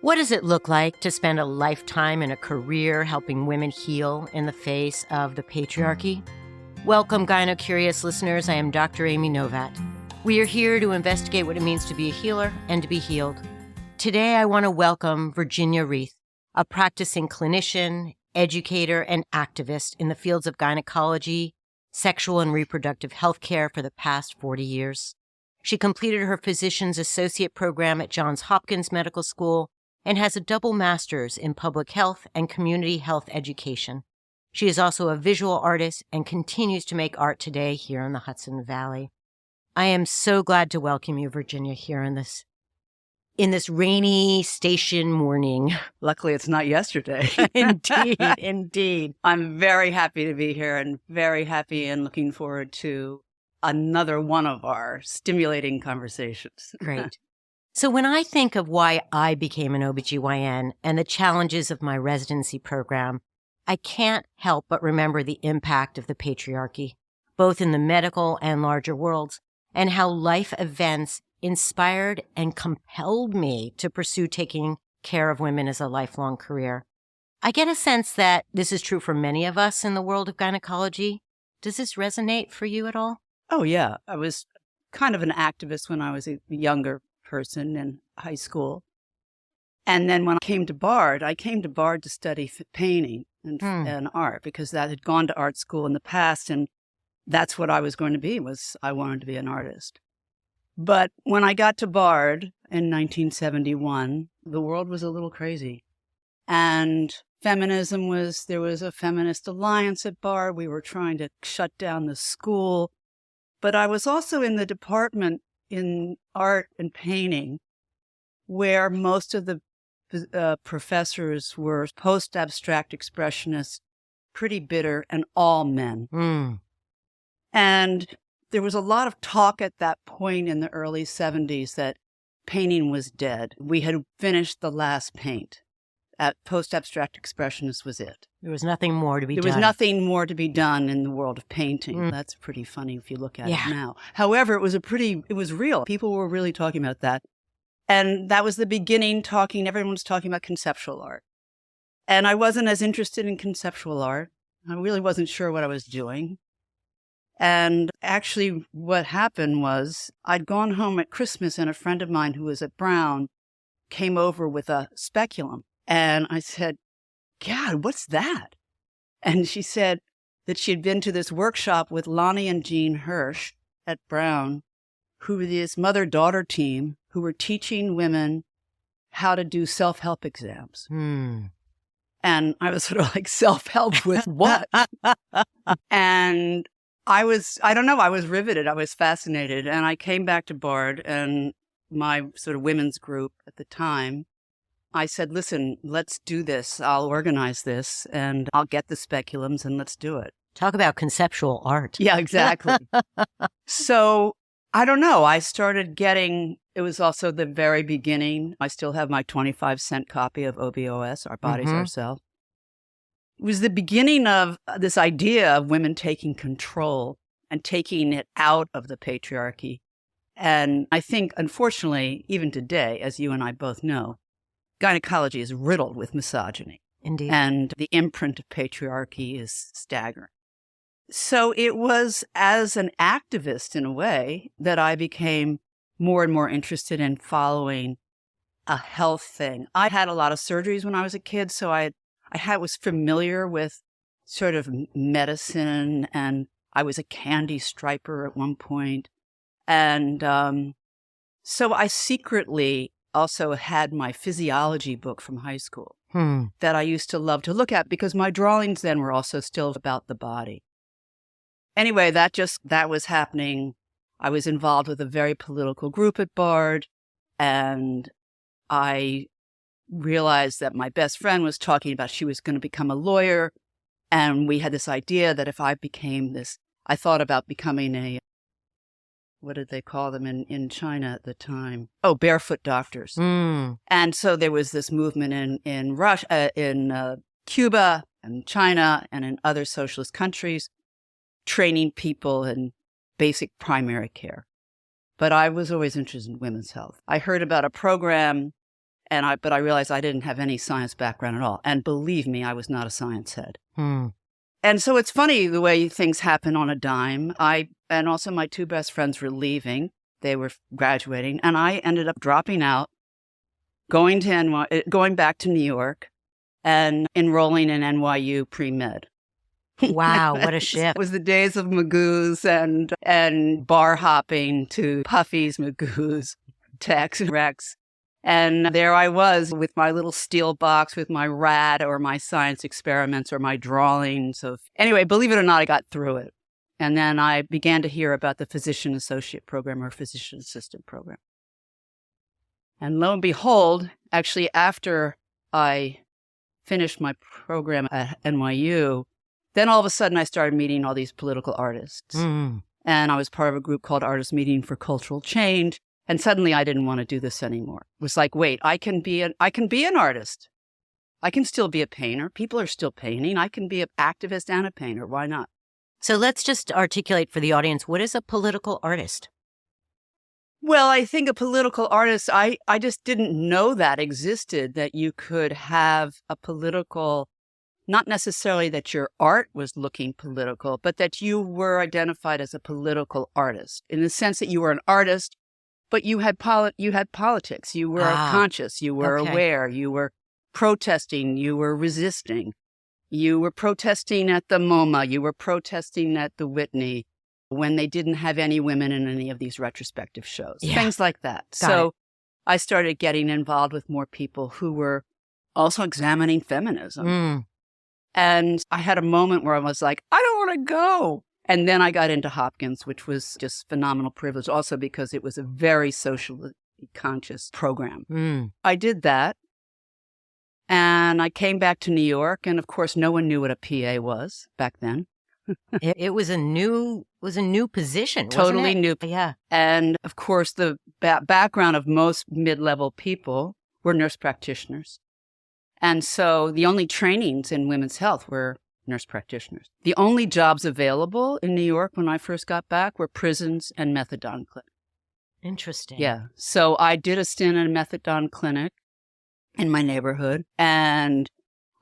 What does it look like to spend a lifetime in a career helping women heal in the face of the patriarchy? Welcome, gyno-curious listeners. I am Dr. Amy Novat. We are here to investigate what it means to be a healer and to be healed. Today, I want to welcome Virginia Reath, a practicing clinician, educator, and activist in the fields of gynecology, sexual and reproductive health care for the past 40 years. She completed her physician's associate program at Johns Hopkins Medical School and has a double master's in public health and community health education. She is also a visual artist and continues to make art today here in the Hudson Valley. I am so glad to welcome you, Virginia, here in this rainy station morning. Luckily, it's not yesterday. Indeed. I'm very happy to be here and very happy and looking forward to another one of our stimulating conversations. Great. So when I think of why I became an OBGYN and the challenges of my residency program, I can't help but remember the impact of the patriarchy, both in the medical and larger worlds, and how life events inspired and compelled me to pursue taking care of women as a lifelong career. I get a sense that this is true for many of us in the world of gynecology. Does this resonate for you at all? Oh, yeah. I was kind of an activist when I was a younger person in high school. And then when I came to Bard to study painting and art, because that had gone to art school in the past, and that's what I was going to be, I wanted to be an artist. But when I got to Bard in 1971, the world was a little crazy. And there was a feminist alliance at Bard. We were trying to shut down the school. But I was also in the department in art and painting, where most of the professors were post-abstract expressionists, pretty bitter, and all men. And there was a lot of talk at that point in the early 70s that painting was dead. We had finished the last paint. Post-abstract expressionist was it. There was nothing more to be done. There was nothing more to be done in the world of painting. That's pretty funny if you look at it now. However, it was real. People were really talking about that. And that was the beginning everyone was talking about conceptual art. And I wasn't as interested in conceptual art. I really wasn't sure what I was doing. And actually what happened was I'd gone home at Christmas and a friend of mine who was at Brown came over with a speculum. And I said, God, what's that? And she said that she had been to this workshop with Lonnie and Jean Hirsch at Brown, who were this mother-daughter team who were teaching women how to do self-help exams. And I was sort of like, self-help with what? And I was riveted. I was fascinated. And I came back to Bard and my sort of women's group at the time. I said, listen, let's do this. I'll organize this and I'll get the speculums and let's do it. Talk about conceptual art. Yeah, exactly. So I don't know. I started getting, it was also the very beginning. I still have my 25-cent copy of OBOS, Our Bodies, Ourselves. It was the beginning of this idea of women taking control and taking it out of the patriarchy. And I think, unfortunately, even today, as you and I both know, gynecology is riddled with misogyny. Indeed. And the imprint of patriarchy is staggering. So it was as an activist, in a way, that I became more and more interested in following a health thing. I had a lot of surgeries when I was a kid, so I was familiar with sort of medicine, and I was a candy striper at one point. And so I secretly also had my physiology book from high school that I used to love to look at because my drawings then were also still about the body. Anyway, that was happening. I was involved with a very political group at Bard, and I realized that my best friend was talking about she was going to become a lawyer, and we had this idea that if I became this, I thought about becoming a, what did they call them in China at the time? Oh, barefoot doctors. And so there was this movement in Russia, in Cuba and China and in other socialist countries, training people in basic primary care. But I was always interested in women's health. I heard about a program But I realized I didn't have any science background at all. And believe me, I was not a science head. And so it's funny the way things happen on a dime. And also my two best friends were leaving. They were graduating. And I ended up dropping out, going back to New York and enrolling in NYU pre-med. Wow, what a shift. It was the days of Magoo's and bar hopping to Puffy's, Magoo's, Tex, Rex. And there I was with my little steel box with my rat or my science experiments or my drawings. Anyway, believe it or not, I got through it. And then I began to hear about the physician associate program or physician assistant program. And lo and behold, actually, after I finished my program at NYU, then all of a sudden I started meeting all these political artists. And I was part of a group called Artists Meeting for Cultural Change. And suddenly I didn't want to do this anymore. It was like, wait, I can be an artist. I can still be a painter. People are still painting. I can be an activist and a painter. Why not? So let's just articulate for the audience, what is a political artist? Well, I think a political artist, I just didn't know that existed, that you could have a political, not necessarily that your art was looking political, but that you were identified as a political artist in the sense that you were an artist, but you had politics. You were conscious. You were aware. You were protesting. You were resisting. You were protesting at the MoMA. You were protesting at the Whitney when they didn't have any women in any of these retrospective shows. Yeah. Things like that. So I started getting involved with more people who were also examining feminism. And I had a moment where I was like, I don't want to go. And then I got into Hopkins, which was just phenomenal privilege, also because it was a very socially conscious program. I did that. And I came back to New York. And of course, no one knew what a PA was back then. It was a new position. Totally wasn't it? new. Yeah. And of course, the background of most mid-level people were nurse practitioners. And so the only trainings in women's health were nurse practitioners. The only jobs available in New York when I first got back were prisons and methadone clinics. Interesting. Yeah. So I did a stint in a methadone clinic in my neighborhood, and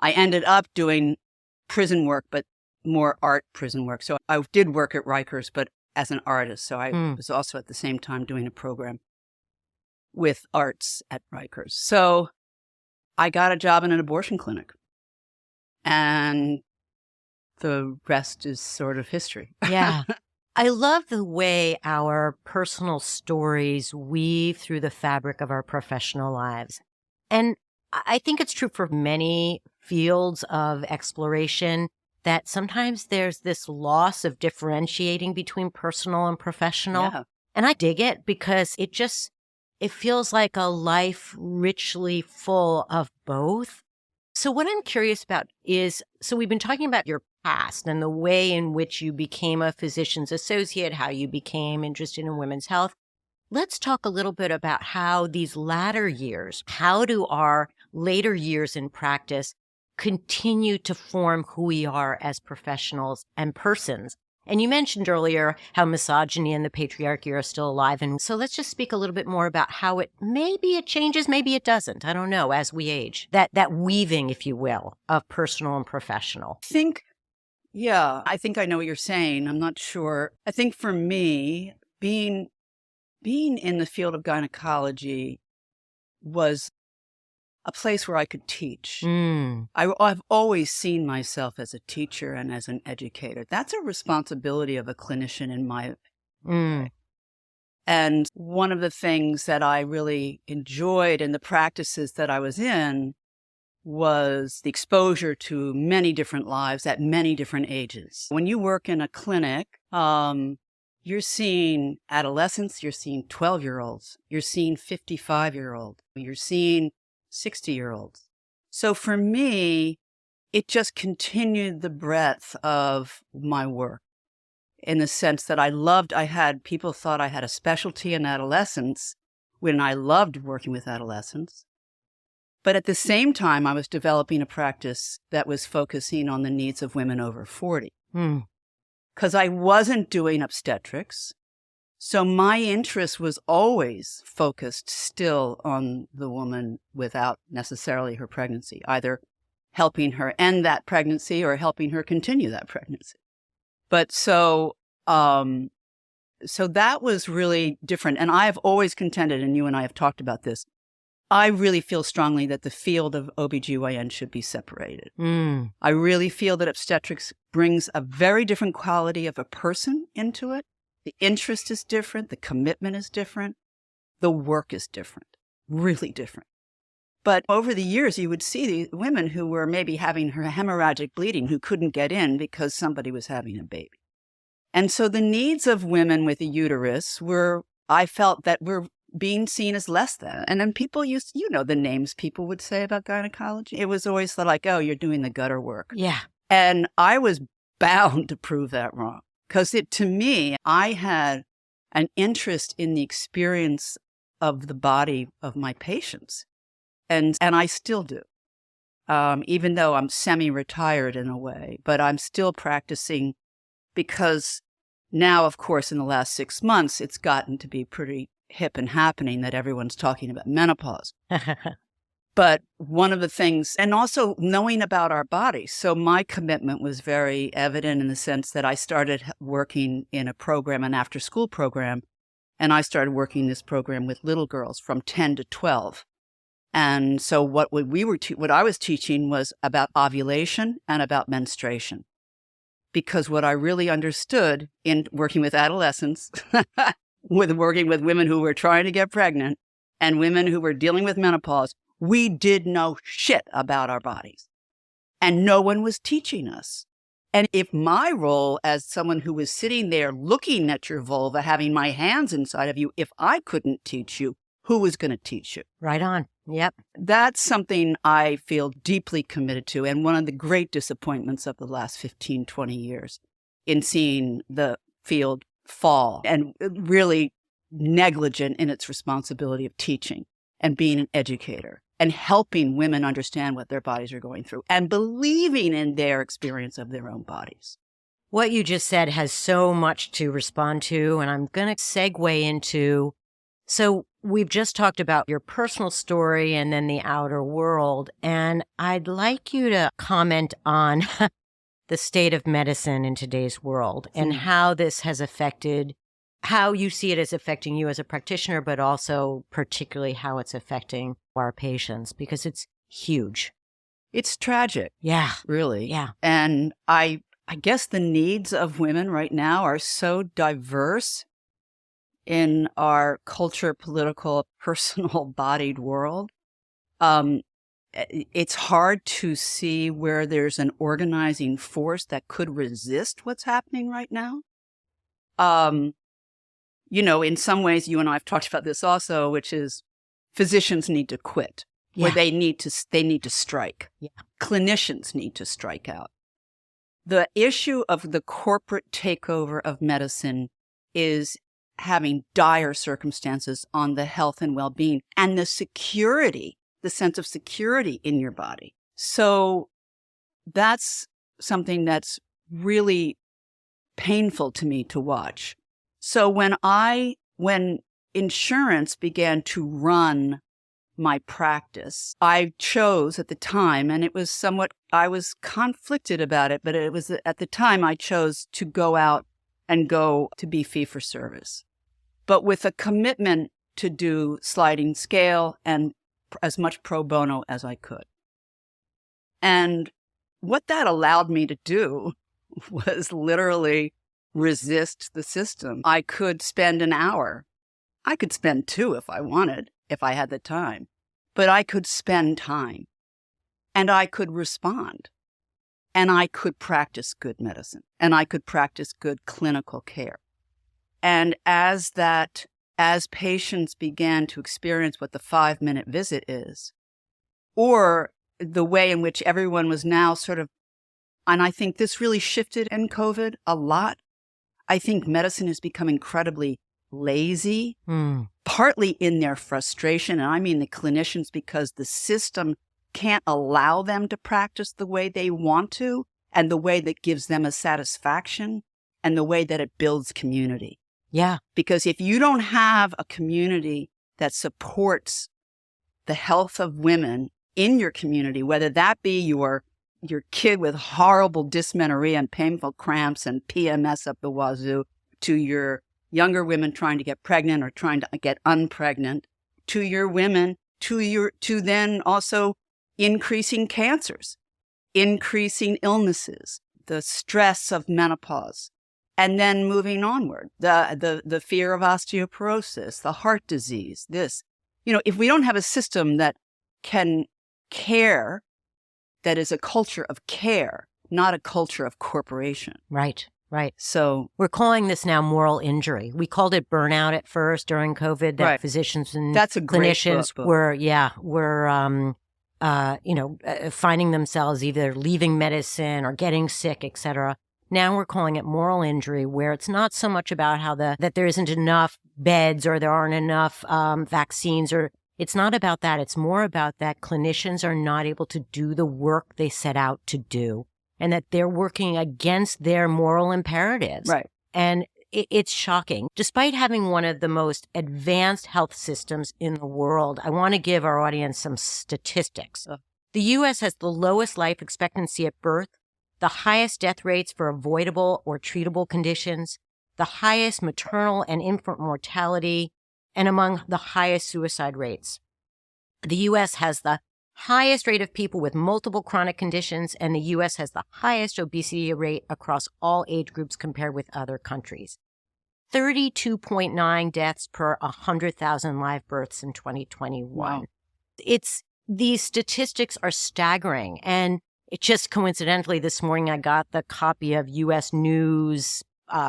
I ended up doing prison work, but more art prison work. So I did work at Rikers, but as an artist. So I was also at the same time doing a program with arts at Rikers. So I got a job in an abortion clinic, and the rest is sort of history. Yeah. I love the way our personal stories weave through the fabric of our professional lives. And I think it's true for many fields of exploration that sometimes there's this loss of differentiating between personal and professional. Yeah. And I dig it because it feels like a life richly full of both. So what I'm curious about is, so we've been talking about your past and the way in which you became a physician's associate, how you became interested in women's health. Let's talk a little bit about how these latter years, how do our later years in practice continue to form who we are as professionals and persons. And you mentioned earlier how misogyny and the patriarchy are still alive. And so let's just speak a little bit more about how maybe it changes, maybe it doesn't. I don't know, as we age. That weaving, if you will, of personal and professional. I think I know what you're saying. I'm not sure. I think for me, being in the field of gynecology was a place where I could teach. I've always seen myself as a teacher and as an educator. That's a responsibility of a clinician in my opinion. And one of the things that I really enjoyed in the practices that I was in was the exposure to many different lives at many different ages. When you work in a clinic, you're seeing adolescents, you're seeing 12-year-olds, you're seeing 55-year-olds, you're seeing 60-year-olds. So for me, it just continued the breadth of my work in the sense that people thought I had a specialty in adolescence when I loved working with adolescents. But at the same time, I was developing a practice that was focusing on the needs of women over 40. Because I wasn't doing obstetrics. So my interest was always focused still on the woman without necessarily her pregnancy, either helping her end that pregnancy or helping her continue that pregnancy. But so that was really different. And I have always contended, and you and I have talked about this, I really feel strongly that the field of OBGYN should be separated. I really feel that obstetrics brings a very different quality of a person into it. The interest is different. The commitment is different. The work is different, really different. But over the years, you would see these women who were maybe having her hemorrhagic bleeding who couldn't get in because somebody was having a baby. And so the needs of women with a uterus I felt that were being seen as less than. And then people the names people would say about gynecology. It was always like, oh, you're doing the gutter work. Yeah. And I was bound to prove that wrong. Because to me, I had an interest in the experience of the body of my patients. And I still do, even though I'm semi-retired in a way. But I'm still practicing because now, of course, in the last 6 months, it's gotten to be pretty hip and happening that everyone's talking about menopause. But one of the things, and also knowing about our bodies. So my commitment was very evident in the sense that I started working in a program, an after-school program, and I started working this program with little girls from 10 to 12. And so what I was teaching was about ovulation and about menstruation. Because what I really understood in working with adolescents, working with women who were trying to get pregnant and women who were dealing with menopause, we did know shit about our bodies. And no one was teaching us. And if my role as someone who was sitting there looking at your vulva, having my hands inside of you, if I couldn't teach you, who was going to teach you? Right on. Yep. That's something I feel deeply committed to. And one of the great disappointments of the last 15, 20 years in seeing the field fall and really negligent in its responsibility of teaching and being an educator and helping women understand what their bodies are going through and believing in their experience of their own bodies. What you just said has so much to respond to, and I'm going to segue into, so we've just talked about your personal story and then the outer world, and I'd like you to comment on the state of medicine in today's world and how this has affected, how you see it as affecting you as a practitioner, but also particularly how it's affecting our patients, because it's huge. It's tragic. Yeah. Really. Yeah. And I guess the needs of women right now are so diverse in our culture, political, personal bodied world. It's hard to see where there's an organizing force that could resist what's happening right now. In some ways, you and I have talked about this also, which is physicians need to quit, where they need to strike. Yeah. Clinicians need to strike out. The issue of the corporate takeover of medicine is having dire circumstances on the health and well-being and the security, the sense of security in your body. So that's something that's really painful to me to watch. So when insurance began to run my practice, I chose at the time, and it was I was conflicted about it, but it was at the time I chose to go out and go to be fee-for-service, but with a commitment to do sliding scale and as much pro bono as I could. And what that allowed me to do was literally resist the system. I could spend an hour. I could spend 2 if I wanted, if I had the time. But I could spend time. And I could respond. And I could practice good medicine. And I could practice good clinical care. And as patients began to experience what the 5-minute visit is, or the way in which everyone was now sort of, and I think this really shifted in COVID a lot. I think medicine has become incredibly lazy, partly in their frustration. And I mean the clinicians, because the system can't allow them to practice the way they want to and the way that gives them a satisfaction and the way that it builds community. Yeah. Because if you don't have a community that supports the health of women in your community, whether that be your kid with horrible dysmenorrhea and painful cramps and PMS up the wazoo, to your younger women trying to get pregnant or trying to get unpregnant, to your women, to then also increasing cancers, increasing illnesses, the stress of menopause, and then moving onward, the fear of osteoporosis, the heart disease, this. If we don't have a system that can care, that is a culture of care, not a culture of corporation. Right. So we're calling this now moral injury. We called it burnout at first during COVID, that right. physicians and That's a great clinicians book. were finding themselves either leaving medicine or getting sick, etc. Now we're calling it moral injury, where it's not so much about that there isn't enough beds or there aren't enough vaccines, or it's not about that. It's more about that clinicians are not able to do the work they set out to do, and that they're working against their moral imperatives. Right. And it's shocking. Despite having one of the most advanced health systems in the world, I want to give our audience some statistics. The U.S. has the lowest life expectancy at birth, the highest death rates for avoidable or treatable conditions, the highest maternal and infant mortality, and among the highest suicide rates. The U.S. has the highest rate of people with multiple chronic conditions, and the U.S. has the highest obesity rate across all age groups compared with other countries. 32.9 deaths per 100,000 live births in 2021. Wow. These statistics are staggering, and it just coincidentally this morning I got the copy of U.S. News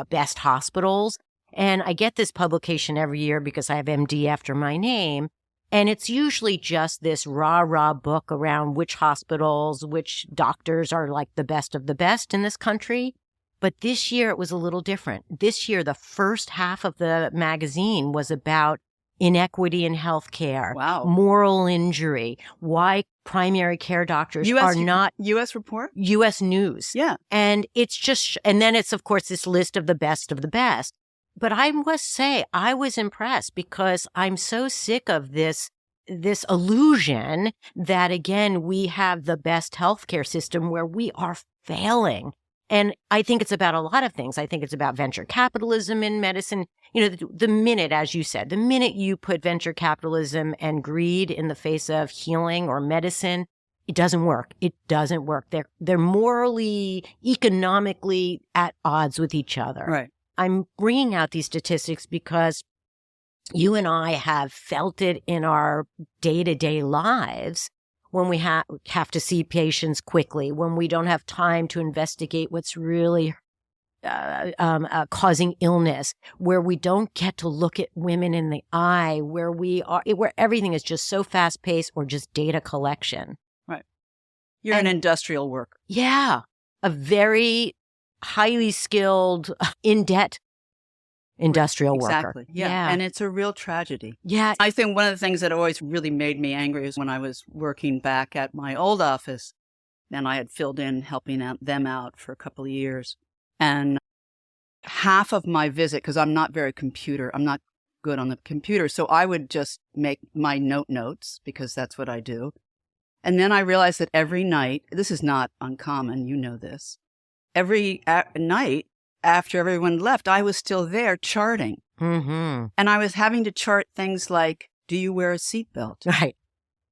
Best Hospitals, and I get this publication every year because I have MD after my name. And it's usually just this rah-rah book around which hospitals, which doctors are like the best of the best in this country. But this year it was a little different. This year, the first half of the magazine was about inequity in healthcare, wow, moral injury, why primary care doctors are not U.S. report, U.S. News. Yeah. And it's just, and then it's, of course, this list of the best of the best. But I must say, I was impressed because I'm so sick of this illusion that, again, we have the best healthcare system where we are failing. And I think it's about a lot of things. I think it's about venture capitalism in medicine. The minute, as you said, the minute you put venture capitalism and greed in the face of healing or medicine, it doesn't work. It doesn't work. They're morally, economically at odds with each other. Right. I'm bringing out these statistics because you and I have felt it in our day-to-day lives when we have to see patients quickly, when we don't have time to investigate what's really causing illness, where we don't get to look at women in the eye, where everything is just so fast-paced or just data collection. Right. You're an industrial worker. Yeah. A very highly skilled, in-debt industrial worker. Exactly. Yeah. And it's a real tragedy. Yeah. I think one of the things that always really made me angry is when I was working back at my old office, and I had filled in helping them out for a couple of years. And half of my visit, because I'm not good on the computer, so I would just make my notes because that's what I do. And then I realized that every night, this is not uncommon, you know this, every night after everyone left, I was still there charting. Mm-hmm. And I was having to chart things like, do you wear a seatbelt? Right.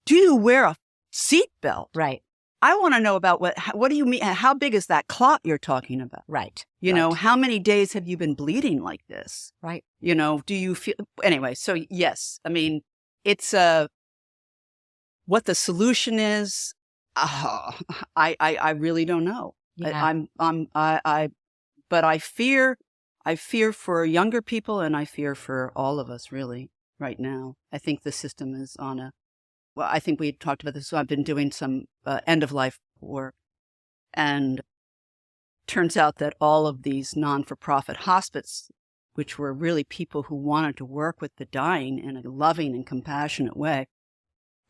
Do you wear a seatbelt? Right. I want to know about what do you mean? How big is that clot you're talking about? Right. You know, how many days have you been bleeding like this? Right. Do you feel, anyway, so yes, I mean, it's what the solution is. I really don't know. Yeah. But I fear for younger people, and I fear for all of us really right now. I think the system is I think we talked about this. So I've been doing some end-of-life work, and turns out that all of these non-for-profit hospices, which were really people who wanted to work with the dying in a loving and compassionate way,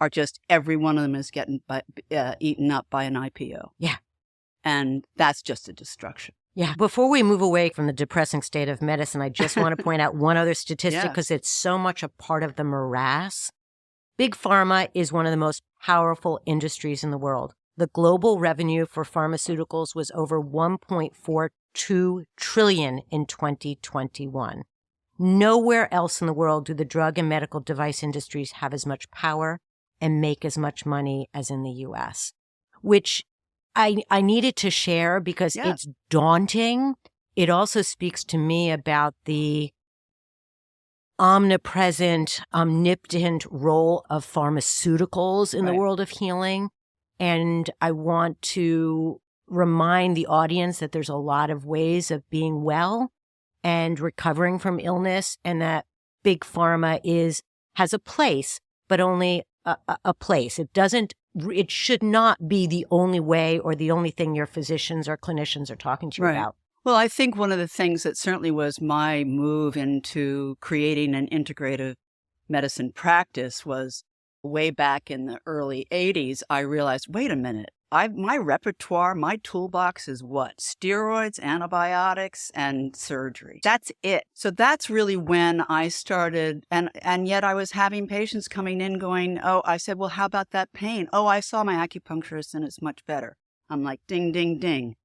are just, every one of them is getting eaten up by an IPO. Yeah. And that's just a destruction. Yeah. Before we move away from the depressing state of medicine, I just want to point out one other statistic because it's so much a part of the morass. Big pharma is one of the most powerful industries in the world. The global revenue for pharmaceuticals was over $1.42 trillion in 2021. Nowhere else in the world do the drug and medical device industries have as much power and make as much money as in the U.S., which I needed to share because it's daunting. It also speaks to me about the omnipresent, omnipotent role of pharmaceuticals in the world of healing. And I want to remind the audience that there's a lot of ways of being well and recovering from illness, and that big pharma has a place, but only a place. It should not be the only way or the only thing your physicians or clinicians are talking to you about. Well, I think one of the things that certainly was my move into creating an integrative medicine practice was way back in the early 80s, I realized, wait a minute, my repertoire, my toolbox is what? Steroids, antibiotics, and surgery. That's it. So that's really when I started, and yet I was having patients coming in going, I said, well, how about that pain? I saw my acupuncturist and it's much better. I'm like, ding, ding, ding.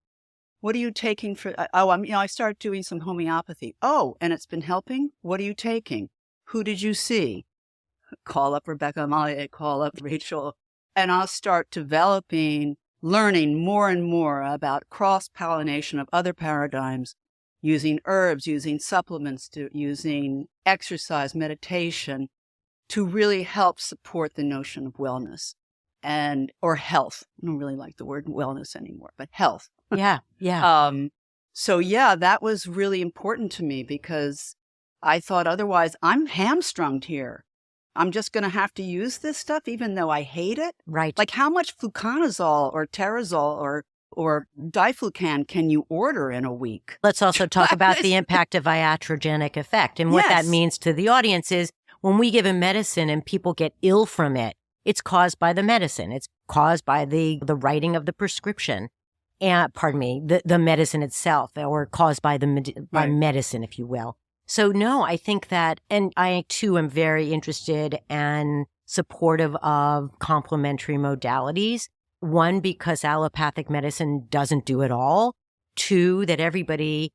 What are you taking for, I started doing some homeopathy. And it's been helping? What are you taking? Who did you see? Call up Rebecca Amalia, call up Rachel, and I'll start learning more and more about cross-pollination of other paradigms, using herbs, using supplements, using exercise, meditation, to really help support the notion of wellness or health. I don't really like the word wellness anymore, but health. Yeah. That was really important to me because I thought otherwise I'm hamstrung here. I'm just going to have to use this stuff even though I hate it. Right. Like how much fluconazole or Terazole or diflucan can you order in a week? Let's also talk about the impact of iatrogenic effect. And what that means to the audience is when we give a medicine and people get ill from it, it's caused by the medicine. It's caused by the writing of the prescription. And the medicine itself, or caused by by medicine, if you will. So no, I think that, and I too am very interested and supportive of complementary modalities. One, because allopathic medicine doesn't do it all. Two, that everybody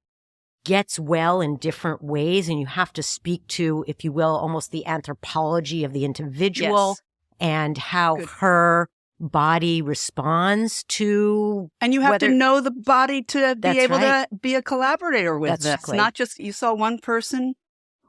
gets well in different ways, and you have to speak to, if you will, almost the anthropology of the individual and how her body responds to. And you have to know the body to be able to be a collaborator with this. Exactly. Not just you saw one person,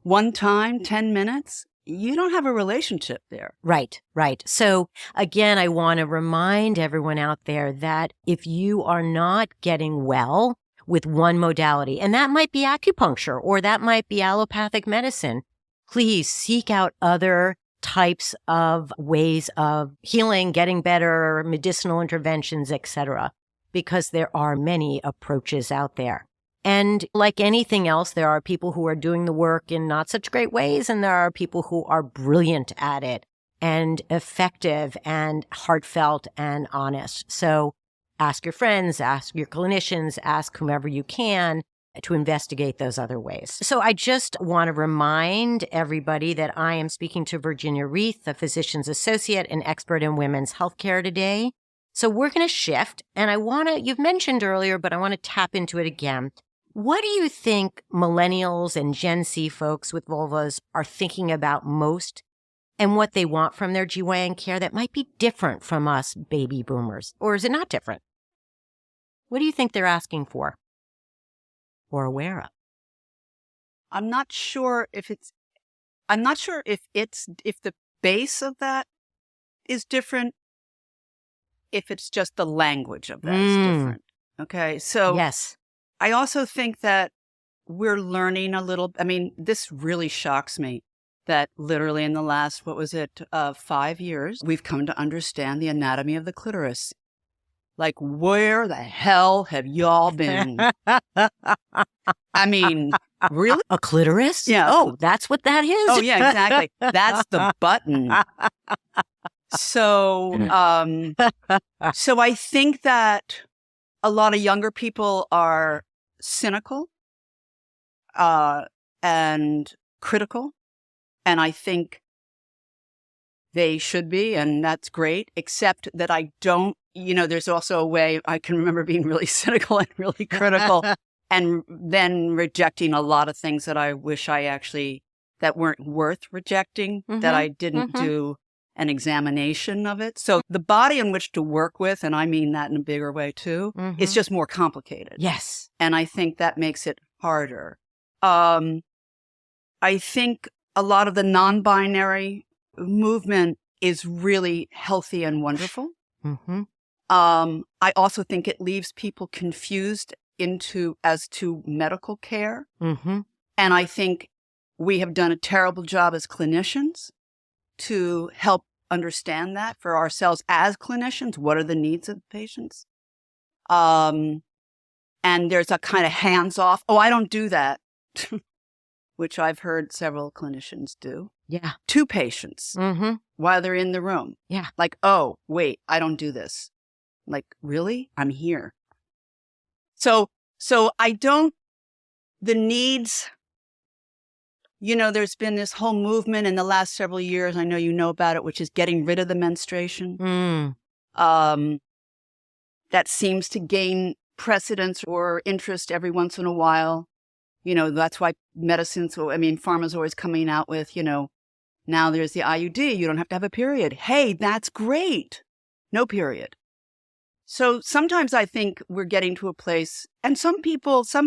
one time, 10 minutes. You don't have a relationship there. Right. So again, I want to remind everyone out there that if you are not getting well with one modality, and that might be acupuncture or that might be allopathic medicine, please seek out other types of ways of healing, getting better, medicinal interventions, etc., because there are many approaches out there. And like anything else, there are people who are doing the work in not such great ways, and there are people who are brilliant at it and effective and heartfelt and honest. So ask your friends, ask your clinicians, ask whomever you can to investigate those other ways. So I just want to remind everybody that I am speaking to Virginia Reath, a physician's associate and expert in women's healthcare today. So we're going to shift, and you've mentioned earlier, but I want to tap into it again. What do you think millennials and Gen Z folks with vulvas are thinking about most, and what they want from their GYN care that might be different from us baby boomers? Or is it not different? What do you think they're asking for or aware of? I'm not sure if the base of that is different, if it's just the language of that is different. Okay. So yes, I also think that we're learning a little. I mean, this really shocks me that literally in the last, 5 years, we've come to understand the anatomy of the clitoris. Like, where the hell have y'all been? I mean, really? A clitoris? Yeah. Oh, that's what that is? Oh, yeah, exactly. That's the button. So I think that a lot of younger people are cynical and critical. And I think they should be, and that's great, except that I don't, there's also a way I can remember being really cynical and really critical and then rejecting a lot of things that I wish that weren't worth rejecting, that I didn't do an examination of it. So the body in which to work with, and I mean that in a bigger way too, it's just more complicated. Yes. And I think that makes it harder. I think a lot of the non-binary movement is really healthy and wonderful. I also think it leaves people confused as to medical care. And I think we have done a terrible job as clinicians to help understand that for ourselves as clinicians. What are the needs of the patients? And there's a kind of hands-off, I don't do that, which I've heard several clinicians do. Yeah. To patients while they're in the room. Yeah. Like, oh, wait, I don't do this. Like, really? I'm here. So I don't, the needs, there's been this whole movement in the last several years, I know you know about it, which is getting rid of the menstruation. That seems to gain precedence or interest every once in a while. That's why pharma's always coming out with, now there's the IUD, you don't have to have a period. Hey, that's great. No period. So sometimes I think we're getting to a place, and some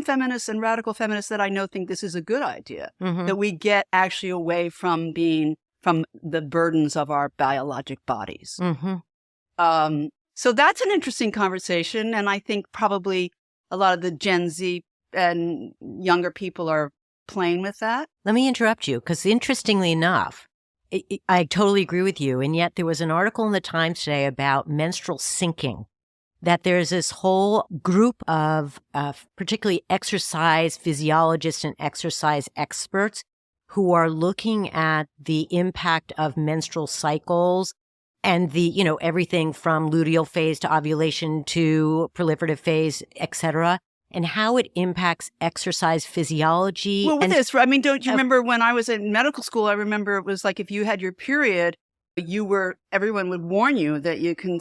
feminists and radical feminists that I know think this is a good idea, that we get actually away from the burdens of our biologic bodies. So that's an interesting conversation. And I think probably a lot of the Gen Z and younger people are playing with that. Let me interrupt you, because interestingly enough, I totally agree with you. And yet there was an article in the Times today about menstrual syncing, that there's this whole group of particularly exercise physiologists and exercise experts who are looking at the impact of menstrual cycles and everything from luteal phase to ovulation to proliferative phase, et cetera, and how it impacts exercise physiology. Well, don't you remember when I was in medical school, I remember it was like if you had your period, everyone would warn you that you can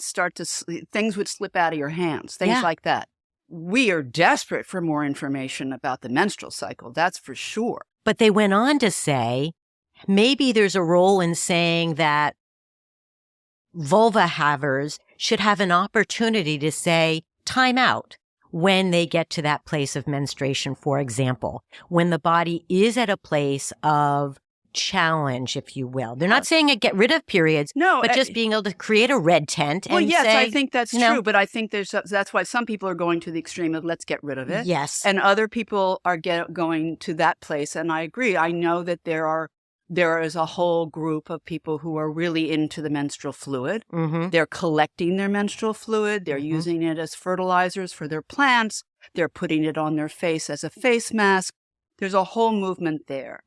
things would slip out of your hands, things like that. We are desperate for more information about the menstrual cycle, that's for sure. But they went on to say, maybe there's a role in saying that vulva havers should have an opportunity to say, time out, when they get to that place of menstruation, for example, when the body is at a place of challenge, if you will. They're not saying get rid of periods, but just being able to create a red tent and I think that's true, but I think that's why some people are going to the extreme of let's get rid of it. Yes. And other people are going to that place, and I agree. I know that there is a whole group of people who are really into the menstrual fluid. They're collecting their menstrual fluid. They're using it as fertilizers for their plants. They're putting it on their face as a face mask. There's a whole movement there.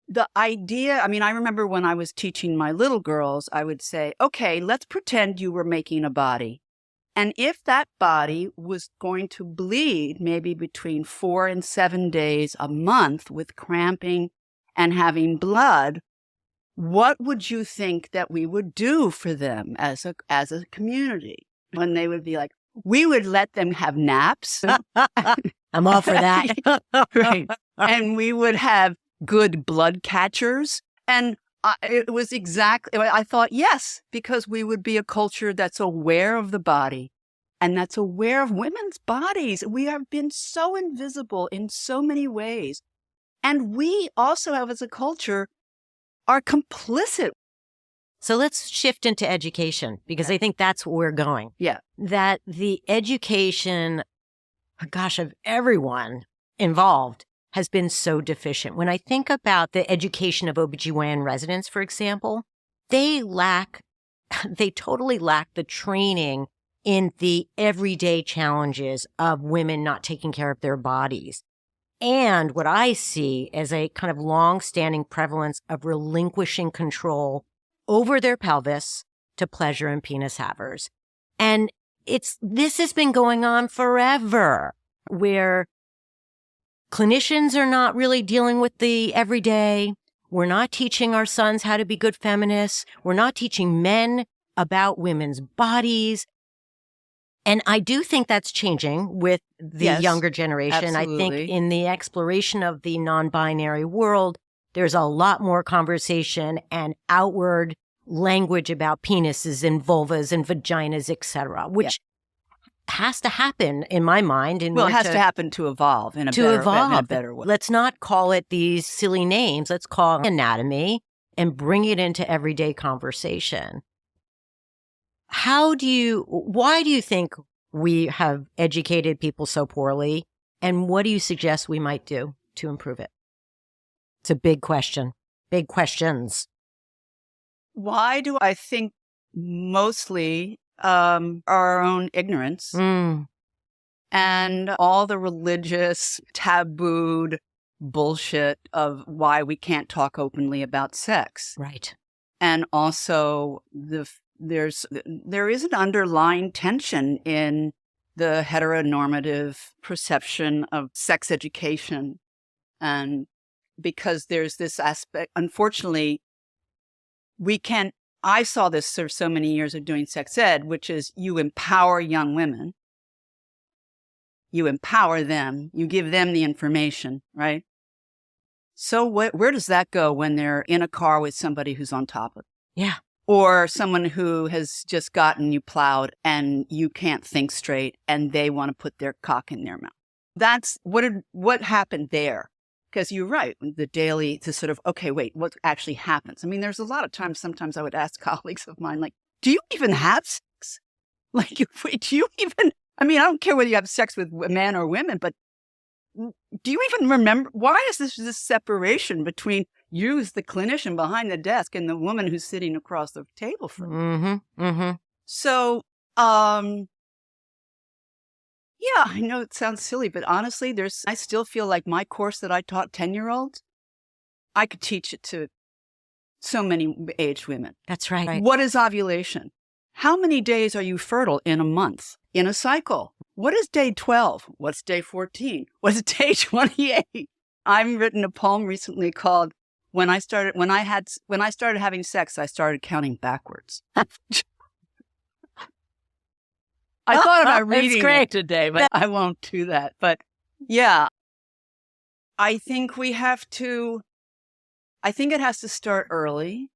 The idea, I remember when I was teaching my little girls, I would say, okay, let's pretend you were making a body. And if that body was going to bleed maybe between 4 and 7 days a month with cramping and having blood, what would you think that we would do for them as a community? When they would be like, we would let them have naps. I'm all for that. Right. And we would have good blood catchers. And it was I thought, yes, because we would be a culture that's aware of the body and that's aware of women's bodies. We have been so invisible in so many ways. And we also have, as a culture, are complicit. So let's shift into education, because I think that's where we're going. Yeah. That the education, of everyone involved has been so deficient. When I think about the education of OBGYN residents, for example, they totally lack the training in the everyday challenges of women not taking care of their bodies. And what I see as a kind of long-standing prevalence of relinquishing control over their pelvis to pleasure and penis havers. And this has been going on forever, where clinicians are not really dealing with the everyday. We're not teaching our sons how to be good feminists. We're not teaching men about women's bodies. And I do think that's changing with the Yes, younger generation. I think absolutely. in the exploration of the non-binary world, there's a lot more conversation and outward language about penises and vulvas and vaginas, etc., which has to happen in my mind. Well, it has to happen to evolve in a better way. Let's not call it these silly names. Let's call it anatomy and bring it into everyday conversation. Why do you think we have educated people so poorly? And what do you suggest we might do to improve it? It's a big question. Big questions. Why do I think mostly our own ignorance and all the religious tabooed bullshit of why we can't talk openly about sex. Right. And also there is an underlying tension in the heteronormative perception of sex education. And because there's this aspect, unfortunately, I saw this for so many years of doing sex ed, which is you empower young women. You empower them. You give them the information, right? So where does that go when they're in a car with somebody who's on top of it? Yeah. Or someone who has just gotten you plowed and you can't think straight and they want to put their cock in their mouth. That's what happened there. Because you're right, to sort of, okay, wait, what actually happens? I mean, there's a lot of times, sometimes I would ask colleagues of mine, like, do you even have sex? Like, do you even, I mean, I don't care whether you have sex with men or women, but do you even remember? Why is this separation between you as the clinician behind the desk and the woman who's sitting across the table from you? Mm-hmm. Mm-hmm. So, yeah, I know it sounds silly, but honestly, I still feel like my course that I taught 10-year-olds, I could teach it to so many aged women. That's right. What is ovulation? How many days are you fertile in a month, in a cycle? What is day 12? What's day 14? What's day 28? I've written a poem recently called When I started having sex, I started counting backwards. I thought about reading it today, but I won't do that. But yeah, I think it has to start early.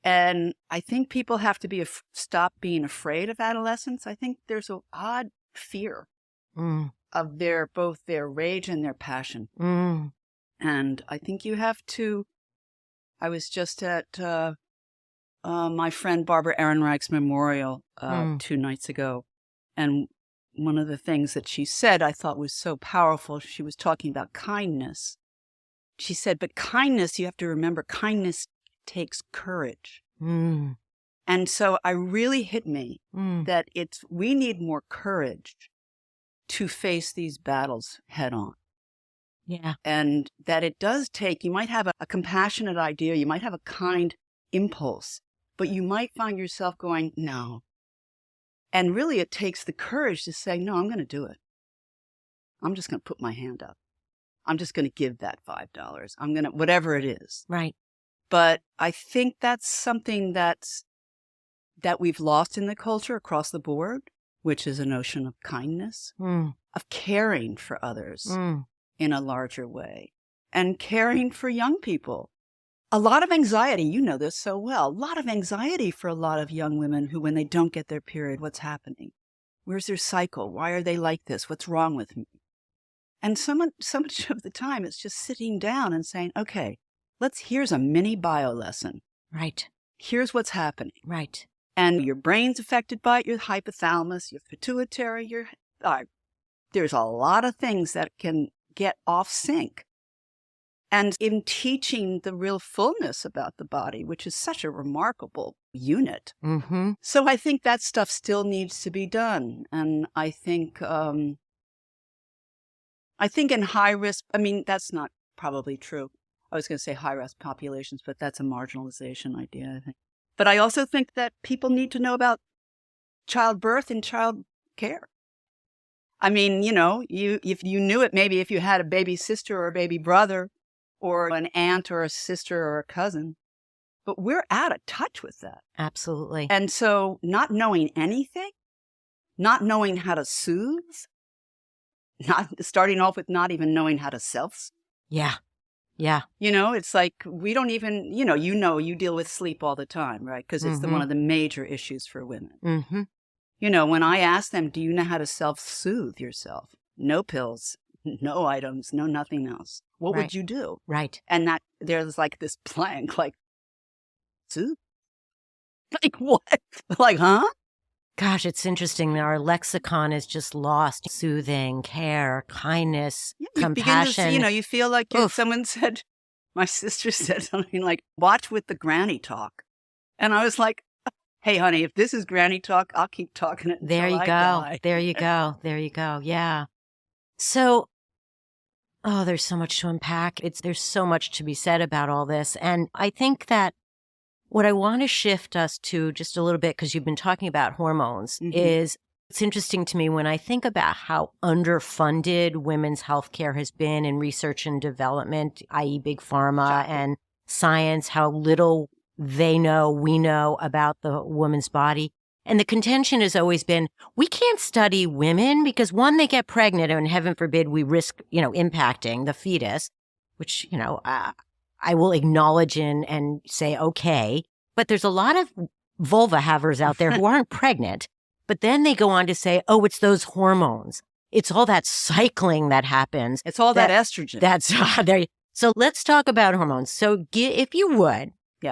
And I think people have to stop being afraid of adolescence. I think there's an odd fear of both their rage and their passion. And I think you have to, I was just at my friend Barbara Ehrenreich's memorial 2 nights ago. And one of the things that she said I thought was so powerful, she was talking about kindness. She said, but kindness, you have to remember, kindness takes courage. And so it really hit me that we need more courage to face these battles head on. Yeah. And that it does take, you might have a compassionate idea, you might have a kind impulse, but you might find yourself going, no. And really it takes the courage to say, no, I'm going to do it. I'm just going to put my hand up. I'm just going to give that $5. I'm going to, whatever it is. Right. But I think that's something that we've lost in the culture across the board, which is a notion of kindness, of caring for others in a larger way, and caring for young people. A lot of anxiety, you know this so well, a lot of anxiety for a lot of young women who, when they don't get their period, what's happening? Where's their cycle? Why are they like this? What's wrong with me? And so much of the time, it's just sitting down and saying, okay, here's a mini bio lesson. Right. Here's what's happening. Right. And your brain's affected by it, your hypothalamus, your pituitary, there's a lot of things that can get off sync. And in teaching the real fullness about the body, which is such a remarkable unit. So I think that stuff still needs to be done. And I think in high risk, I mean, that's not probably true. I was going to say high risk populations, but that's a marginalization idea, I think. But I also think that people need to know about childbirth and child care. I mean, if you knew it, maybe if you had a baby sister or a baby brother or an aunt or a sister or a cousin, but we're out of touch with that. Absolutely. And so not knowing anything, not knowing how to soothe, not starting off with not even knowing how to self. Yeah. Yeah. It's like we don't even, you deal with sleep all the time, right? Because it's one of the major issues for women. Mm-hmm. When I ask them, do you know how to self-soothe yourself? No pills, no items, no nothing else. What would you do? Right. And that there's like this blank, like, soothe? Like what? Like, huh? Gosh, it's interesting. Our lexicon is just lost. Soothing, care, kindness, compassion. You feel like someone said, my sister said something like, watch with the granny talk. And I was like, hey, honey, if this is granny talk, I'll keep talking it until I die. There you go. There you go. Yeah. So, there's so much to unpack. There's so much to be said about all this. And I think that what I want to shift us to just a little bit, because you've been talking about hormones, is it's interesting to me when I think about how underfunded women's healthcare has been in research and development, i.e. big pharma and science, how little we know about the woman's body. And the contention has always been, we can't study women because one, they get pregnant and heaven forbid we risk, impacting the fetus, which, I will acknowledge and say, okay, but there's a lot of vulva havers out there who aren't pregnant, but then they go on to say, oh, it's those hormones. It's all that cycling that happens. It's all that estrogen. That's there. So let's talk about hormones. So if you would,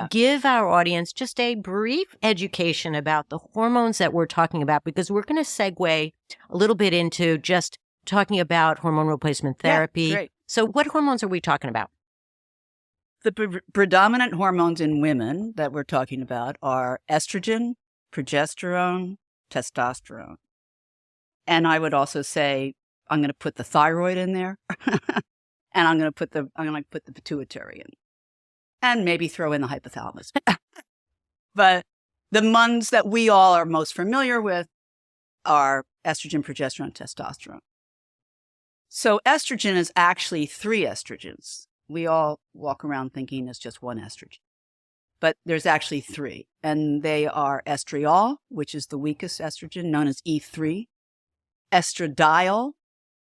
give our audience just a brief education about the hormones that we're talking about, because we're going to segue a little bit into just talking about hormone replacement therapy. Yeah, great. So what hormones are we talking about? The predominant hormones in women that we're talking about are estrogen, progesterone, testosterone. And I would also say, I'm going to put the thyroid in there and I'm going to put the pituitary in and maybe throw in the hypothalamus. But the ones that we all are most familiar with are estrogen, progesterone, testosterone. So estrogen is actually 3 estrogens. We all walk around thinking it's just one estrogen, but there's actually 3, and they are estriol, which is the weakest estrogen, known as E3. Estradiol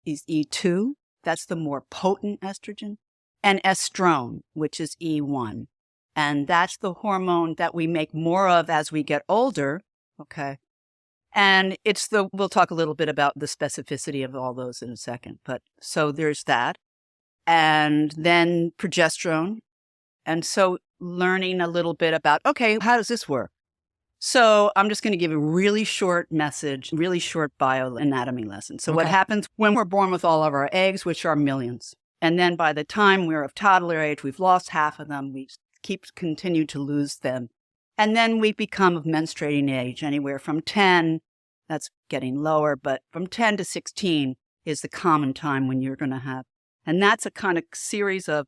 is E2. That's the more potent estrogen. And estrone, which is E1. And that's the hormone that we make more of as we get older. Okay. And we'll talk a little bit about the specificity of all those in a second. But so there's that. And then progesterone. And so learning a little bit about, okay, how does this work? So I'm just going to give a really short message, really short bioanatomy lesson. So what happens when we're born with all of our eggs, which are millions, and then by the time we're of toddler age, we've lost half of them. We continue to lose them. And then we become of menstruating age, anywhere from 10, that's getting lower, but from 10 to 16 is the common time when you're going to have. And that's a kind of series of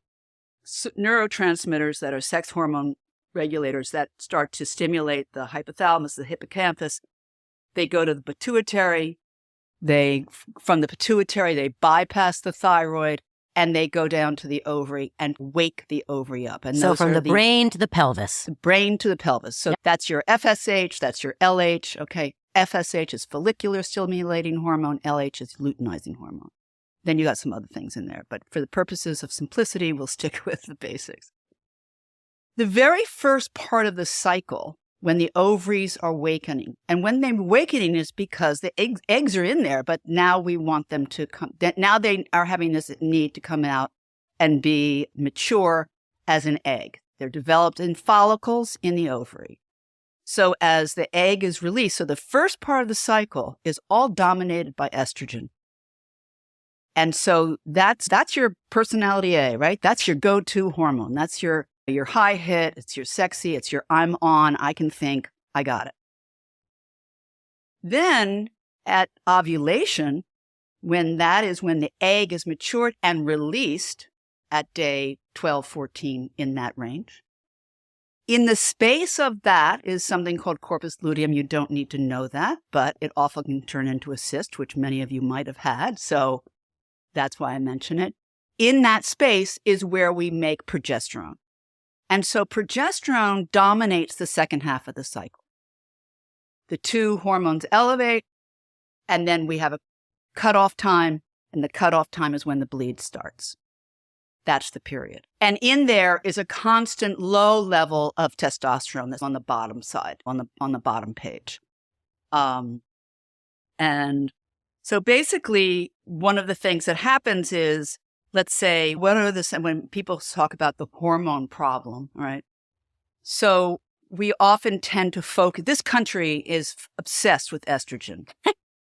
neurotransmitters that are sex hormone regulators that start to stimulate the hypothalamus, the hippocampus. They go to the pituitary. From the pituitary, they bypass the thyroid and they go down to the ovary and wake the ovary up. And so from the brain to the pelvis. The brain to the pelvis. So that's your FSH, that's your LH. Okay. FSH is follicular stimulating hormone. LH is luteinizing hormone. Then you got some other things in there. But for the purposes of simplicity, we'll stick with the basics. The very first part of the cycle, when the ovaries are awakening, and when they're awakening is because the eggs are in there, but now we want them to come. Now they are having this need to come out and be mature as an egg. They're developed in follicles in the ovary. So as the egg is released, so the first part of the cycle is all dominated by estrogen. And so that's your personality A, right? That's your go-to hormone. That's your high hit. It's your sexy. It's your I'm on. I can think. I got it. Then at ovulation, when the egg is matured and released at day 12, 14 in that range, In the space of that is something called corpus luteum. You don't need to know that, but it often can turn into a cyst, which many of you might have had. So that's why I mention it. In that space is where we make progesterone. And so progesterone dominates the second half of the cycle. The two hormones elevate, and then we have a cutoff time, and the cutoff time is when the bleed starts. That's the period. And in there is a constant low level of testosterone that's on the bottom side, on the bottom page. And so basically, one of the things that happens is, let's say, when people talk about the hormone problem, right? So we often tend to focus, this country is obsessed with estrogen.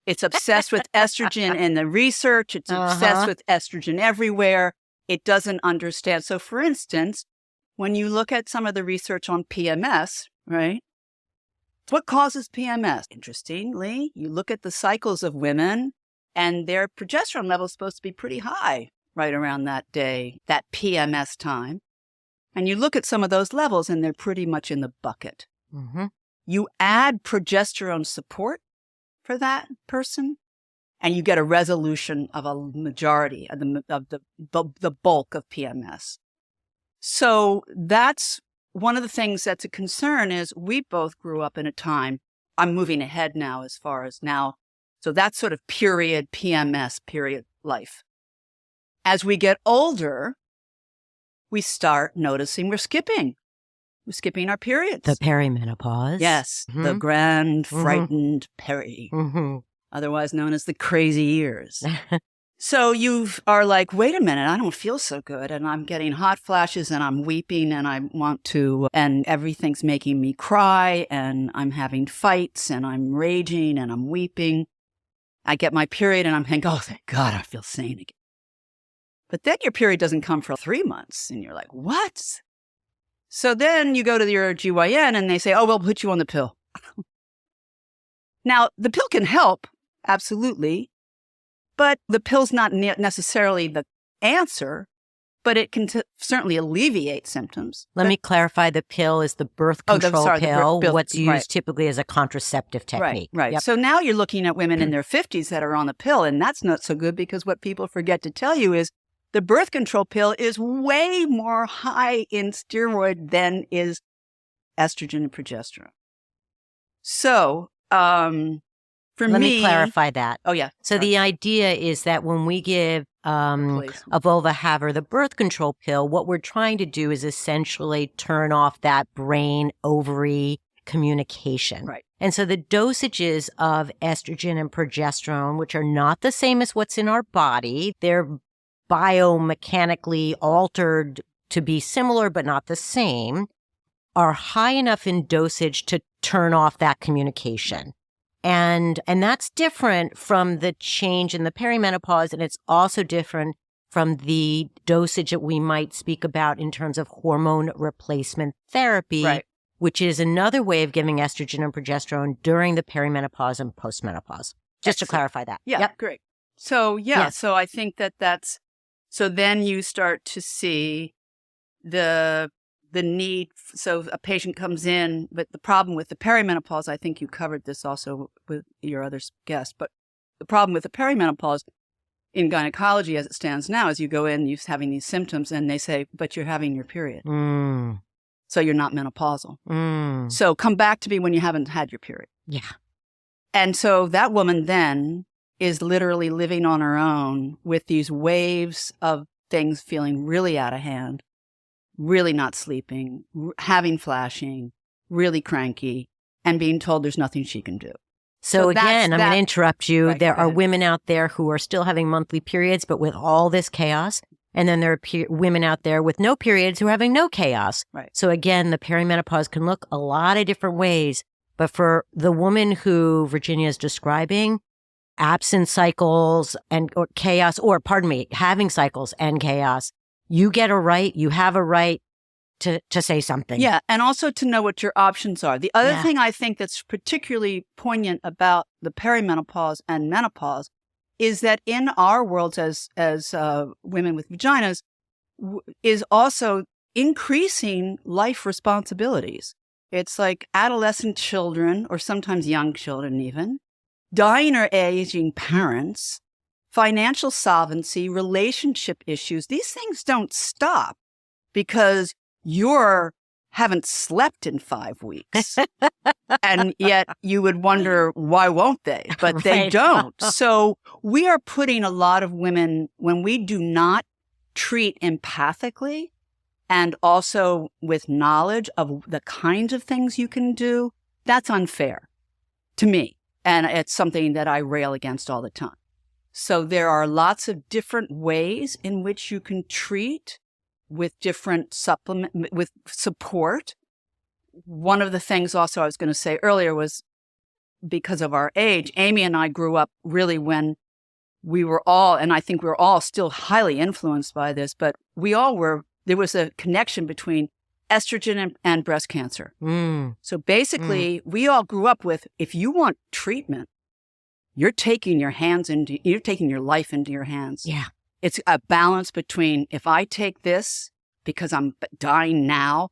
It's obsessed with estrogen in the research. It's obsessed with estrogen everywhere. It doesn't understand. So for instance, when you look at some of the research on PMS, right? What causes PMS? Interestingly, you look at the cycles of women and their progesterone level is supposed to be pretty high right around that day, that PMS time. And you look at some of those levels and they're pretty much in the bucket. Mm-hmm. You add progesterone support for that person, and you get a resolution of a majority of the bulk of PMS. So that's one of the things that's a concern is we both grew up in a time, I'm moving ahead now as far as now. So that's sort of period PMS, period life. As we get older, we start noticing we're skipping. We're skipping our periods. The perimenopause. Yes, the grand, frightened peri. Otherwise known as the crazy years. So you are like, wait a minute, I don't feel so good. And I'm getting hot flashes and I'm weeping and and everything's making me cry and I'm having fights and I'm raging and I'm weeping. I get my period and I'm thinking, oh, thank God, I feel sane again. But then your period doesn't come for 3 months and you're like, what? So then you go to your GYN and they say, oh, we'll put you on the pill. Now, the pill can help. Absolutely. But the pill's not necessarily the answer, but it can certainly alleviate symptoms. Let me clarify. The pill is the birth control pill, what's used typically as a contraceptive technique. Right. Yep. So now you're looking at women in their 50s that are on the pill, and that's not so good because what people forget to tell you is the birth control pill is way more high in steroid than is estrogen and progesterone. So, Let me clarify that. Oh, yeah. So the idea is that when we give a vulva haver the birth control pill, what we're trying to do is essentially turn off that brain-ovary communication. Right. And so the dosages of estrogen and progesterone, which are not the same as what's in our body, they're biomechanically altered to be similar but not the same, are high enough in dosage to turn off that communication. And that's different from the change in the perimenopause, and it's also different from the dosage that we might speak about in terms of hormone replacement therapy, right, which is another way of giving estrogen and progesterone during the perimenopause and postmenopause. Just to clarify that. Yeah, yep. Great. So, so I think so then you start to see the need. So a patient comes in, but the problem with the perimenopause, I think you covered this also with your other guest, but the problem with the perimenopause in gynecology as it stands now is you go in, you're having these symptoms and they say, but you're having your period. So you're not menopausal. So come back to me when you haven't had your period. Yeah. And so that woman then is literally living on her own with these waves of things feeling really out of hand, really not sleeping, having flashing, really cranky, and being told there's nothing she can do. So again, I'm going to interrupt you. Right, there are women out there who are still having monthly periods, but with all this chaos. And then there are women out there with no periods who are having no chaos. Right. So again, the perimenopause can look a lot of different ways. But for the woman who Virginia is describing, absent cycles or chaos, or pardon me, having cycles and chaos, you have a right to say something. Yeah, and also to know what your options are. The other thing I think that's particularly poignant about the perimenopause and menopause is that in our worlds as women with vaginas is also increasing life responsibilities. It's like adolescent children, or sometimes young children even, dying or aging parents, financial solvency, relationship issues. These things don't stop because you haven't slept in 5 weeks. And yet you would wonder, why won't they? But they don't. So we are putting a lot of women, when we do not treat empathically and also with knowledge of the kinds of things you can do, that's unfair to me. And it's something that I rail against all the time. So there are lots of different ways in which you can treat with different with support. One of the things also I was going to say earlier was because of our age, Amy and I grew up really when we were all, and I think we're all still highly influenced by this, but there was a connection between estrogen and breast cancer. So basically, we all grew up with, if you want treatment, you're taking your life into your hands. Yeah. It's a balance between, if I take this because I'm dying now,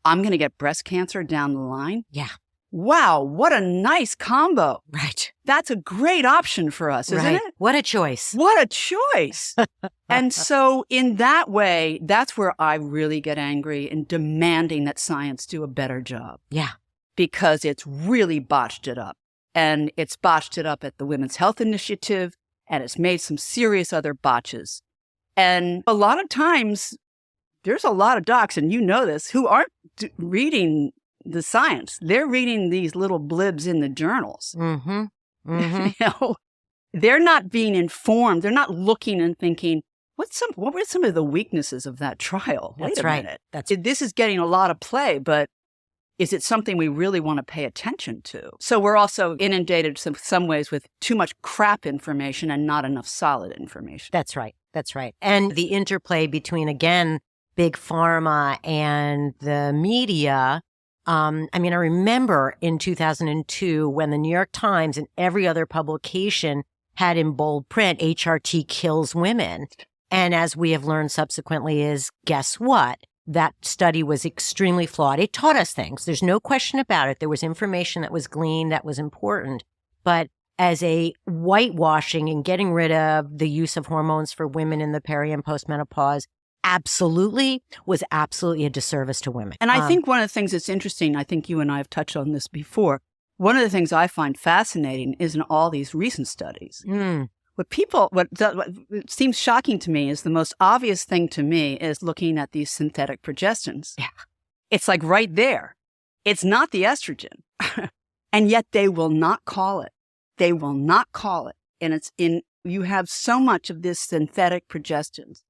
I'm going to get breast cancer down the line. Yeah. Wow, what a nice combo. Right. That's a great option for us, isn't it? What a choice. What a choice. And so in that way, that's where I really get angry in demanding that science do a better job. Yeah. Because it's really botched it up. And it's botched it up at the Women's Health Initiative, and it's made some serious other botches. And a lot of times, there's a lot of docs, and you know this, who aren't reading the science. They're reading these little blibs in the journals. They're not being informed. They're not looking and thinking, what were some of the weaknesses of that trial? That's Wait a right. minute. This is getting a lot of play, but is it something we really want to pay attention to? So we're also inundated some ways with too much crap information and not enough solid information. That's right. That's right. And the interplay between, again, big pharma and the media. I remember in 2002 when the New York Times and every other publication had in bold print, HRT kills women. And as we have learned subsequently is, guess what? That study was extremely flawed. It taught us things. There's no question about it. There was information that was gleaned that was important. But as a whitewashing and getting rid of the use of hormones for women in the peri and postmenopause was absolutely a disservice to women. And I think one of the things that's interesting, I think you and I have touched on this before, one of the things I find fascinating is in all these recent studies. What seems shocking to me is the most obvious thing to me is looking at these synthetic progestins. Yeah. It's like right there. It's not the estrogen. And yet they will not call it. They will not call it. And you have so much of this synthetic progestins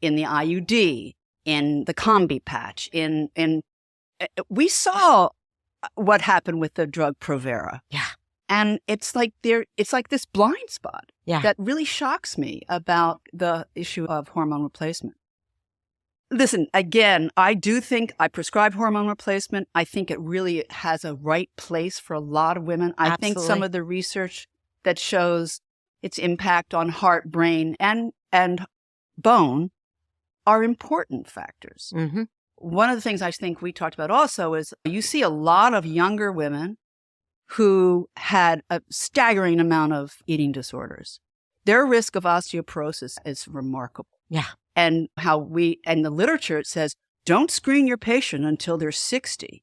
in the IUD, in the Combi patch, we saw what happened with the drug Provera. Yeah. And it's like this blind spot that really shocks me about the issue of hormone replacement. Listen, again, I do think I prescribe hormone replacement. I think it really has a right place for a lot of women. I think some of the research that shows its impact on heart, brain, and bone are important factors. One of the things I think we talked about also is you see a lot of younger women who had a staggering amount of eating disorders. Their risk of osteoporosis is remarkable. Yeah. And the literature, it says, don't screen your patient until they're 60.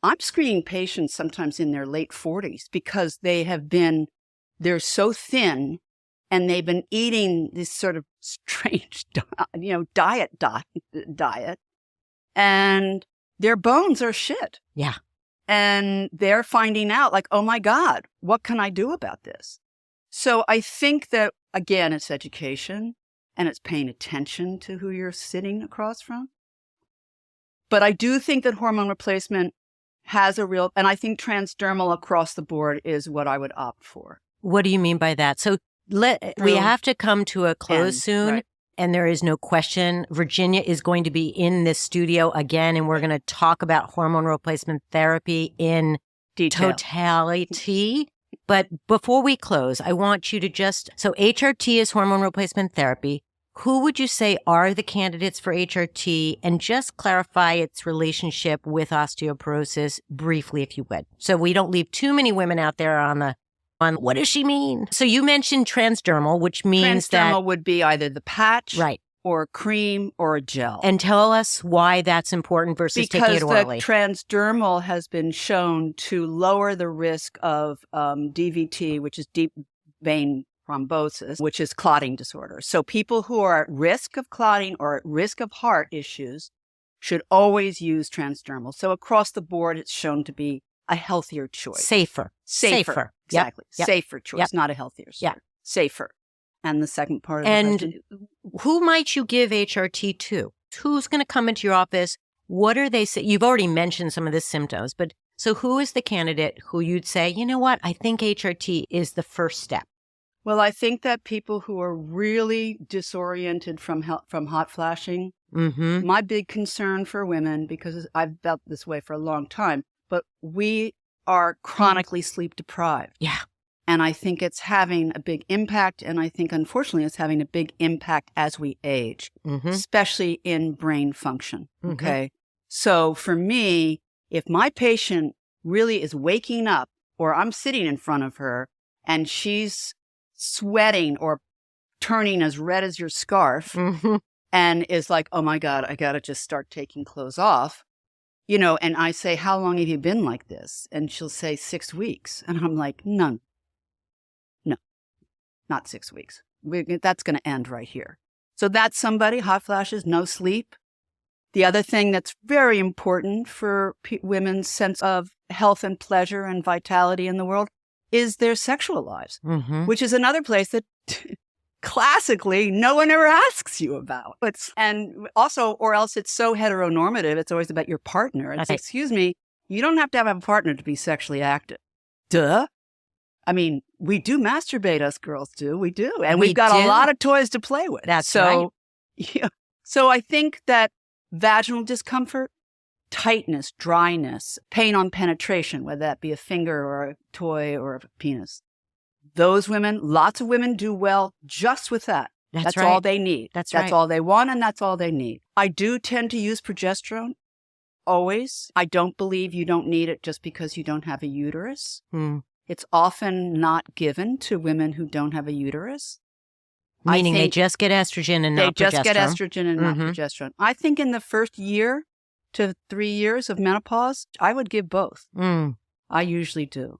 I'm screening patients sometimes in their late 40s because they're so thin and they've been eating this sort of strange, diet, and their bones are shit. Yeah. And they're finding out like, oh my God, what can I do about this? So I think that, again, it's education and it's paying attention to who you're sitting across from. But I do think that hormone replacement has and I think transdermal across the board is what I would opt for. What do you mean by that? So we have to come to a close soon. Right. And there is no question, Virginia is going to be in this studio again, and we're going to talk about hormone replacement therapy in totality. But before we close, I want you to so HRT is hormone replacement therapy. who would you say are the candidates for HRT? And just clarify its relationship with osteoporosis briefly, if you would. So we don't leave too many women out there on what does she mean? So you mentioned transdermal, which means transdermal would be either the patch, right, or a cream or a gel. And tell us why that's important versus taking it orally. Because the transdermal has been shown to lower the risk of DVT, which is deep vein thrombosis, which is clotting disorder. So people who are at risk of clotting or at risk of heart issues should always use transdermal. So across the board, it's shown to be a healthier choice. Safer. Exactly. Yep. Safer choice, Yep. not a healthier choice. Yeah. Safer. And the second part of the question. Who might you give HRT to? Who's going to come into your office? What are they say? You've already mentioned some of the symptoms, but so who is the candidate who you'd say, you know what, I think HRT is the first step? Well, I think that people who are really disoriented from hot flashing, my big concern for women, because I've felt this way for a long time, but we are chronically sleep deprived. Yeah. And I think it's having a big impact. And I think, unfortunately, it's having a big impact as we age, especially in brain function. Okay. So for me, if my patient really is waking up or I'm sitting in front of her and she's sweating or turning as red as your scarf and is like, oh my God, I got to just start taking clothes off, you know, and I say, how long have you been like this? And she'll say 6 weeks. And I'm like, none. Not 6 weeks. That's going to end right here. So that's somebody, hot flashes, no sleep. The other thing that's very important for women's sense of health and pleasure and vitality in the world is their sexual lives, which is another place that classically no one ever asks you about. And also, or else it's so heteronormative, it's always about your partner. It's, excuse me, you don't have to have a partner to be sexually active. Duh. I mean, we do masturbate, us girls do. We do. And we've got a lot of toys to play with. That's right. Yeah. So I think that vaginal discomfort, tightness, dryness, pain on penetration, whether that be a finger or a toy or a penis. Those women, lots of women do well just with that. That's right. All they need. That's all they want, and that's all they need. I do tend to use progesterone. Always. I don't believe you don't need it just because you don't have a uterus. It's often not given to women who don't have a uterus. Meaning they just get estrogen and not progesterone. They just get estrogen and not progesterone. I think in the first year to 3 years of menopause, I would give both. I usually do.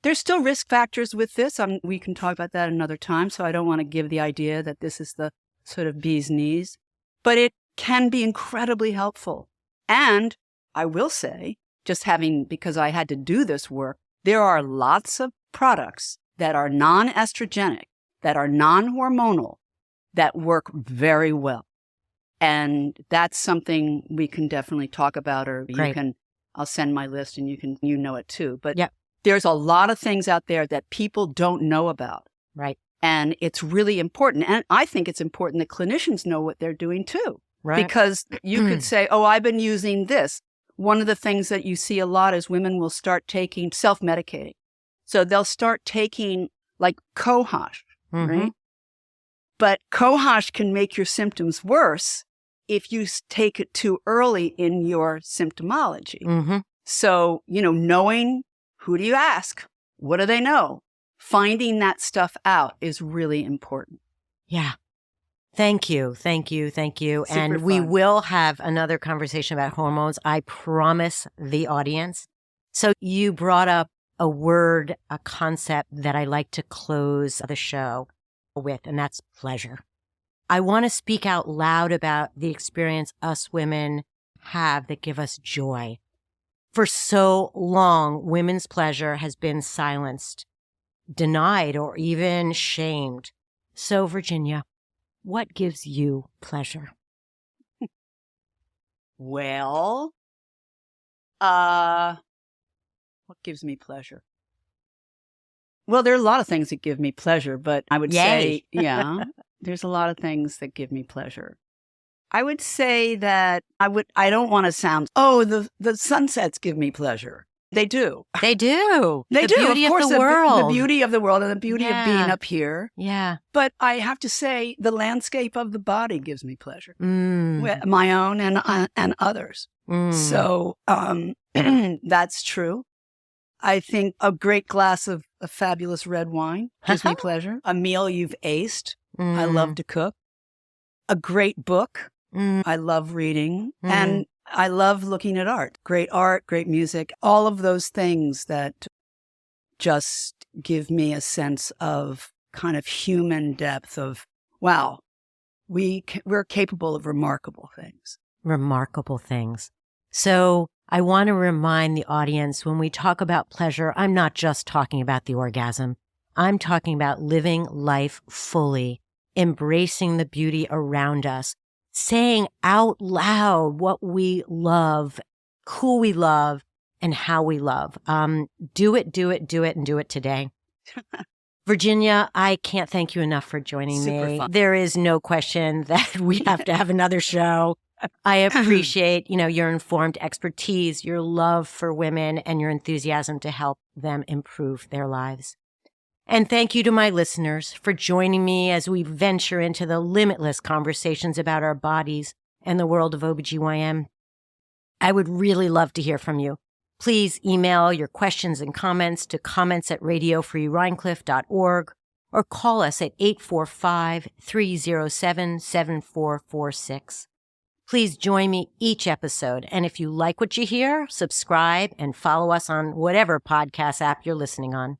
There's still risk factors with this. We can talk about that another time, so I don't want to give the idea that this is the sort of bee's knees. But it can be incredibly helpful. And I will say, because I had to do this work, there are lots of products that are non-estrogenic, that are non-hormonal, that work very well. And that's something we can definitely talk about, or I'll send my list and you know it too. But there's a lot of things out there that people don't know about. Right. And it's really important. And I think it's important that clinicians know what they're doing too. Right. Because you could say, oh, I've been using this. One of the things that you see a lot is women will start taking self-medicating. So they'll start taking like Cohosh, right? But Cohosh can make your symptoms worse if you take it too early in your symptomology. So, knowing who do you ask? What do they know? Finding that stuff out is really important. Yeah. Thank you. Super and we will have another conversation about hormones. I promise the audience. So you brought up a word, a concept that I like to close the show with, and that's pleasure. I want to speak out loud about the experience us women have that give us joy. For so long, women's pleasure has been silenced, denied, or even shamed. So, Virginia, what gives you pleasure? Well, what gives me pleasure? Well, there are a lot of things that give me pleasure, but I would say, there's a lot of things that give me pleasure. I would say that I don't want to sound, the sunsets give me pleasure. They do. They do. They the do. Beauty of course, of the world. The beauty of the world and the beauty of being up here. Yeah. But I have to say, the landscape of the body gives me pleasure. Mm. My own and others. Mm. So that's true. I think a great glass of a fabulous red wine gives me pleasure. A meal you've aced. Mm. I love to cook. A great book. Mm. I love reading. Mm. And I love looking at art, great music, all of those things that just give me a sense of kind of human depth of, wow, we're capable of remarkable things. Remarkable things. So I want to remind the audience when we talk about pleasure, I'm not just talking about the orgasm. I'm talking about living life fully, embracing the beauty around us, saying out loud what we love, who we love, and how we love. Do it, and do it today. Virginia, I can't thank you enough for joining me. Fun. There is no question that we have to have another show. I appreciate, your informed expertise, your love for women, and your enthusiasm to help them improve their lives. And thank you to my listeners for joining me as we venture into the limitless conversations about our bodies and the world of OBGYN. I would really love to hear from you. Please email your questions and comments to comments@radiofreerhiniecliff.org or call us at 845-307-7446. Please join me each episode. And if you like what you hear, subscribe and follow us on whatever podcast app you're listening on.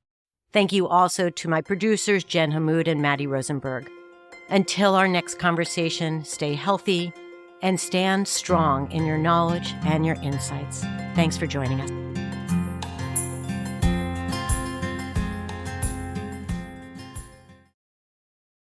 Thank you also to my producers, Jen Hammoud and Matty Rosenberg. Until our next conversation, stay healthy and stand strong in your knowledge and your insights. Thanks for joining us.